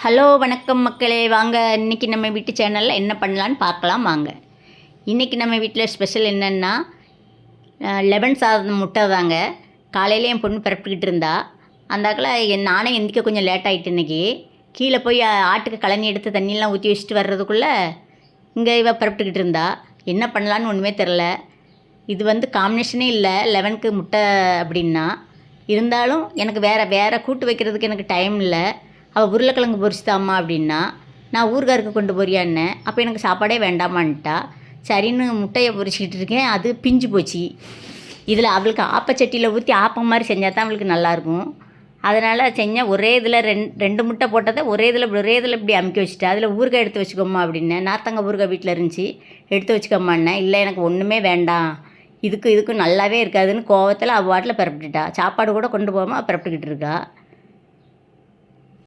Hello வணக்கம் மக்களே, வாங்க இன்றைக்கி நம்ம வீட்டு சேனலில் என்ன பண்ணலான்னு பார்க்கலாம் வாங்க. இன்றைக்கி நம்ம வீட்டில் ஸ்பெஷல் என்னென்னா லெமன் சாதம் முட்டை தாங்க. காலையில் என் பொண்ணு பரப்பிக்கிட்டு இருந்தா. அந்தாக்கில் நானே எந்திரிக்க கொஞ்சம் லேட் ஆகிட்டு இன்றைக்கி. கீழே போய் ஆட்டுக்கு கழனி எடுத்து தண்ணியெலாம் ஊற்றி வச்சுட்டு வர்றதுக்குள்ளே இங்கே இவ பரப்பிக்கிட்டு இருந்தா. என்ன பண்ணலான்னு ஒன்றுமே தெரில. இது காம்பினேஷனே இல்லை லெமனுக்கு முட்டை அப்படின்னா. இருந்தாலும் எனக்கு வேறு கூட்டு வைக்கிறதுக்கு எனக்கு டைம் இல்லை. அவள் உருளைக்கிழங்கு பொரிச்சுதாம்மா அப்படின்னா, நான் ஊறுகாருக்கு கொண்டு போறியான்னேன். அப்போ எனக்கு சாப்பாடே வேண்டாமான்ட்டா. சரின்னு முட்டையை பொரிச்சிக்கிட்டு இருக்கேன். அது பிஞ்சு போச்சு. இதில் அவளுக்கு ஆப்பச்சட்டியில் ஊற்றி ஆப்பம் மாதிரி செஞ்சால் தான் அவளுக்கு நல்லாயிருக்கும். அதனால் செஞ்சேன். ஒரே இதில் ரெண்டு முட்டை போட்டதை ஒரே இதில் இப்படி அமுக்கி வச்சுட்டா. அதில் ஊறுகாய் எடுத்து வச்சுக்கோம்மா அப்படின்னேன். நார்த்தங்க ஊறுகாய் வீட்டில் இருந்துச்சு, எடுத்து வச்சுக்கோம்மான்னேன். இல்லை எனக்கு ஒன்றுமே வேண்டாம், இதுக்கும் நல்லாவே இருக்காதுன்னு கோவத்தில் அவள் வாட்டில் பரப்பிட்டுட்டா. சாப்பாடு கூட கொண்டு போகாமல் பரப்பிட்டுக்கிட்டு இருக்கா.